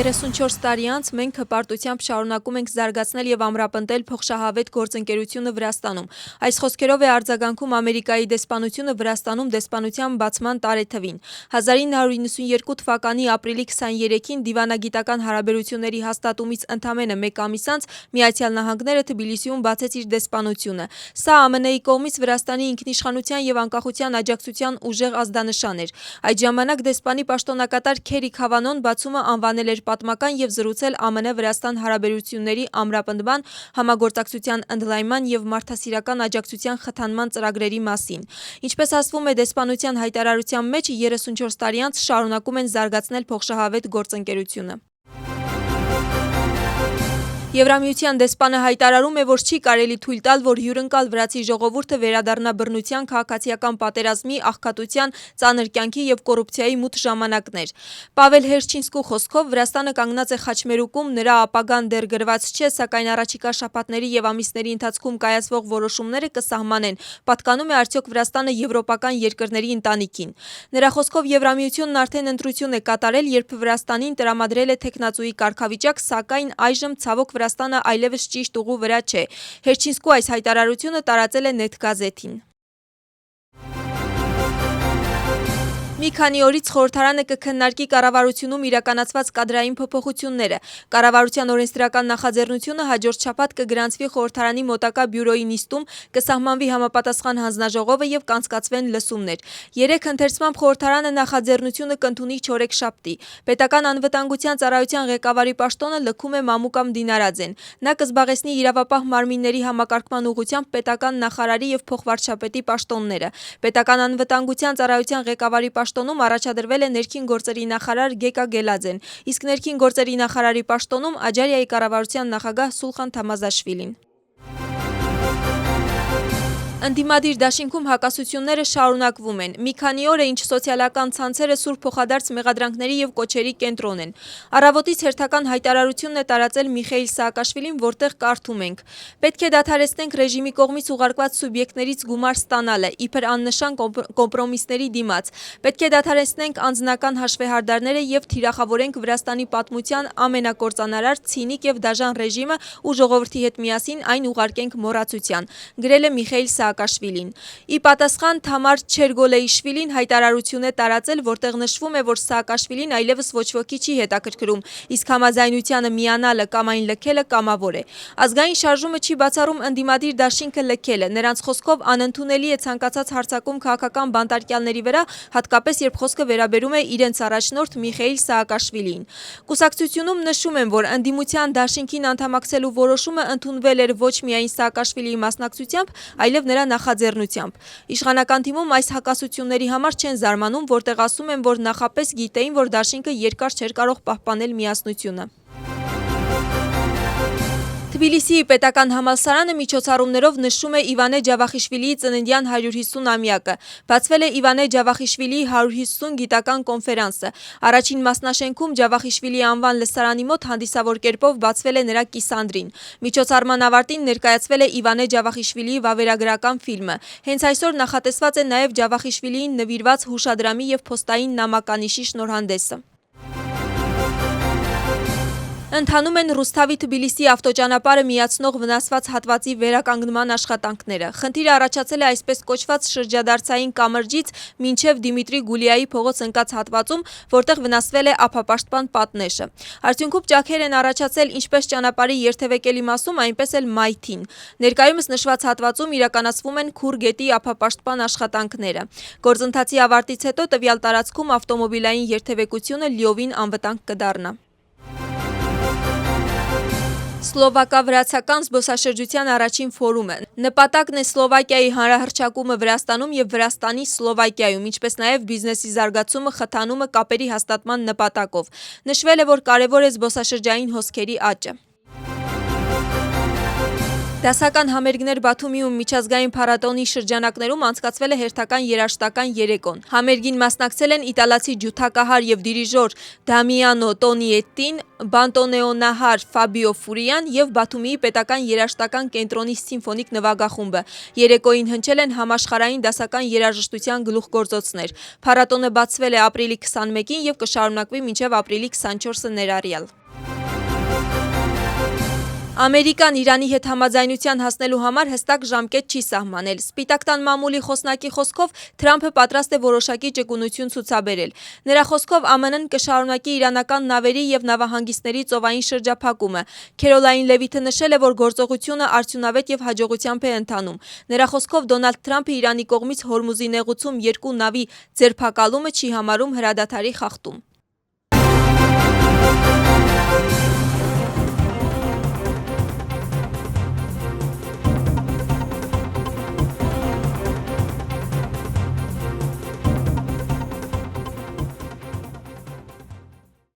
34 տարի անց մենք հպարտությամբ շարունակում ենք զարգացնել եւ ամրապնդել փոխշահավետ գործընկերությունը Վրաստանում։ Այս խոսքերով է արձագանքում Ամերիկայի դեսպանությունը Վրաստանում դեսպանության բացման տարեթվին։ 1992 թվականի ապրիլի 23-ին դիվանագիտական հարաբերությունների հաստատումից ընդամենը մեկ ամիս անց Միացյալ Նահանգները Թբիլիսիում բացեց իր դեսպանությունը։ Սա ԱՄՆ-ի կողմից Վրաստանի ինքնիշխանության եւ անկախության աջակցության ուժեղ ազդանշան էր։ Այդ ժամանակ դեսպանի պաշտոնակատար Քերի Քավանոն բացումը անվանել էր պատմական եւ զրուցել ԱՄՆ-Վրաստան հարաբերությունների ամրապնդման, համագործակցության ընդլայնման եւ մարդասիրական աջակցության խթանման ծրագրերի մասին։ Ինչպես ասվում է դեսպանության հայտարարության մեջ, 34 տարի անց շարունակում են զարգացնել փոխշահավետ գործընկերությունը։ Եվրամիության դեսպանը հայտարարում է, որ չի կարելի թույլ տալ, որ հյուրընկալ վրացի ժողովուրդը վերադառնա բռնության, քաղաքացիական պատերազմի, աղքատության, ծանր կյանքի եւ կոռուպցիայի մութ ժամանակներ։ Պավել Հերչինսկու խոսքով Վրաստանը կանգնած է խաչմերուկում, նրա ապագան դեռ գրված չէ, սակայն առաջիկա շաբաթների եւ ամիսների ընթացքում կայացվող որոշումները կսահմանեն, պատկանում է արդյոք Վրաստանը եվրոպական երկրների ընտանիքին։ Նրա խոսքով Եվրամիությունն արդեն ընտրություն է կատարել, երբ Վրաստանին տրամադրել է թեկնածուի կարգավիճակ, սակայն այժմ ցավոք Վրաստանը այլևս ճիշտ ուղու վրա չէ։ Հերչինսկու այս հայտարարությունը տարածել է Net գազետին։ Մի քանի օրից խորհրդարանը կքննարկի կառավարությունում իրականացված կադրային փոփոխությունները։ Կառավարության օրենսդրական նախաձեռնությունը հաջորդ շաբաթ կգրանցվի խորհրդարանի մոտակա բյուրոյի նիստում, կսահմանվի համապատասխան հանձնաժողովը եւ կանցկացվեն լսումներ։ 3 ընթերցմամբ խորհրդարանը նախաձեռնությունը կընդունի չորեքշաբթի։ Պետական անվտանգության ծառայության ղեկավարի պաշտոնը լքում է Մամուկամ Դինարաձեն։ Նա կզբաղեցնի իրավապահ մարմինների համակարգման ուղղությամբ պետական նախարարի եւ փոխվարչապետի պաշտոնները։ Պետական անվտանգության ծառայության ղեկավարի պաշտոնում առաջադրվել է ներքին գործերի նախարար Գեկա Գելաձեն, իսկ ներքին գործերի նախարարի պաշտոնում Աջարիայի կառավարության նախագահ Սուլխան Թամազաշվիլին։ Ընդդիմադիր դաշինքում հակասությունները շարունակվում են։ Մի քանի օր է, ինչ սոցիալական ցանցերը սուր փոխադարձ մեղադրանքների եւ կոչերի կենտրոն են։ Առավոտից հերթական հայտարարությունն է տարածել Միխեիլ Սաակաշվիլին, որտեղ կարդում ենք. «Պետք է դադարեցնենք ռեժիմի կողմից ուղարկված սուբյեկտներից գումար ստանալը, իբր աննշան կոմպրոմիսների դիմաց։ Պետք է դադարեցնենք անձնական հաշվեհարդարները եւ թիրախավորենք Վրաստանի պատմության ամենակործանարար, ցինիկ եւ դաժան ռեժիմը ու ժողովրդի հետ միասին այն ուղարկենք մոռացության», գրել է Միխեիլ Սաակաշվիլին։ Ի պատասխան Թամար Չերգոլեիշվիլին հայտարարություն է տարածել, որտեղ նշվում է, որ Սաակաշվիլին այլևս ոչ ոքի չի հետաքրքրում, իսկ համաձայնությանը միանալը կամ այն լքելը կամավոր է։ Ազգային շարժումը չի բացառում ընդդիմադիր դաշինքը լքելը։ Նրանց խոսքով անընդունելի է ցանկացած հարձակում քաղաքական բանտարկյալների վրա, հատկապես երբ խոսքը վերաբերում է իրենց առաջնորդ Միխեիլ Սաակաշվիլիին։ Կուսակցությունում նշում են, որ ընդդիմության դաշինքին անդամակցելու որոշումը ընդունվել էր ոչ միայն Սաակաշվիլիի մասնակցությամբ, այլև նրա նախաձեռնությամբ։ Իշխանական թիմում այս հակասությունների համար չեն զարմանում, որտեղ ասում են, որ նախապես գիտեին, որ դաշինքը երկար չէր կարող պահպանել միասնությունը։ Թբիլիսիի պետական համալսարանը միջոցառումներով նշում է Իվանե Ջավախիշվիլիի ծննդյան 150-ամյակը։ Բացվել է Իվանե Ջավախիշվիլիի 150 գիտական կոնֆերանսը։ Առաջին մասնաշենքում Ջավախիշվիլիի անվան լսարանի մոտ հանդիսավոր կերպով բացվել է նրա կիսանդրին։ Միջոցառման ավարտին ներկայացվել է Իվանե Ջավախիշվիլիի վավերագրական ֆիլմը։ Հենց այսօր նախատեսված է նաև Ջավախիշվիլիին նվիրված հուշադրամի եւ փոստային նամականիշի շնորհանդեսը։ Ընթանում են Ռուսթավի-Թբիլիսի ավտոճանապարհը միացնող վնասված հատվածի վերականգնման աշխատանքները։ Խնդիրը առաջացել է այսպես կոչված շրջադարձային կամրջից մինչև Դիմիտրի Գուլիայի փողոց ընկած հատվածում, որտեղ վնասվել է ափապաշտպան պատնեշը։ Արդյունքում ճաքեր են առաջացել ինչպես ճանապարհի երթևեկելի մասում, այնպես էլ մայթին։ Ներկայումս նշված հատվածում իրականացվում են Քուր գետի ափապաշտպան աշխատանքները։ Գործընթացի ավարտից հետո տվյալ տարածքում ավտոմոբիլային երթևեկությունը լիովին անվտանգ կդառնա։ Սլովակա-վրացական զբոսաշրջության առաջին ֆորումը։ Նպատակն է Սլովակիայի հանրահռչակումը Վրաստանում եւ Վրաստանի Սլովակիայում, ինչպես նաեւ բիզնեսի զարգացումը, խթանումը կապերի հաստատման նպատակով։ Նշվել է, որ կարևոր է զբոսաշրջային հոսքերի աճը։ Դասական համերգներ Բաթումիում միջազգային փառատոնի շրջանակներում անցկացվել է հերթական երաժշտական երեկոն։ Համերգին մասնակցել են իտալացի ջութակահար եւ դիրիժոր Դամիանո Տոնիետտին, բանտոնեոնահար Ֆաբիո Ֆուրիան եւ Բաթումիի պետական երաժշտական կենտրոնի սիմֆոնիկ նվագախումբը։ Երեկոյին հնչել են համաշխարհային դասական երաժշտության գլուխգործոցներ։ Փառատոնը բացվել է ապրիլի 21-ին եւ կշարունակվի մինչեւ ապրիլի 24-ը ներառյալ։ Ամերիկան Իրանի հետ համաձայնության հասնելու համար հստակ ժամկետ չի սահմանել։ Սպիտակ տան մամուլի խոսնակի խոսքով Թրամփը պատրաստ է որոշակի ճկունություն ցուցաբերել։ Նրա խոսքով ԱՄՆ-ն կշարունակի իրանական նավերի եւ նավահանգիստների ծովային շրջափակումը։ Քերոլայն Լևիթը նշել է, որ գործողությունը արդյունավետ եւ հաջողությամբ է ընթանում։ Նրա խոսքով Դոնալդ Թրամփը Իրանի կողմից Հորմուզի նեղուցում 2 նավի ձերբակալումը չի համարում հրադադարի խախտում։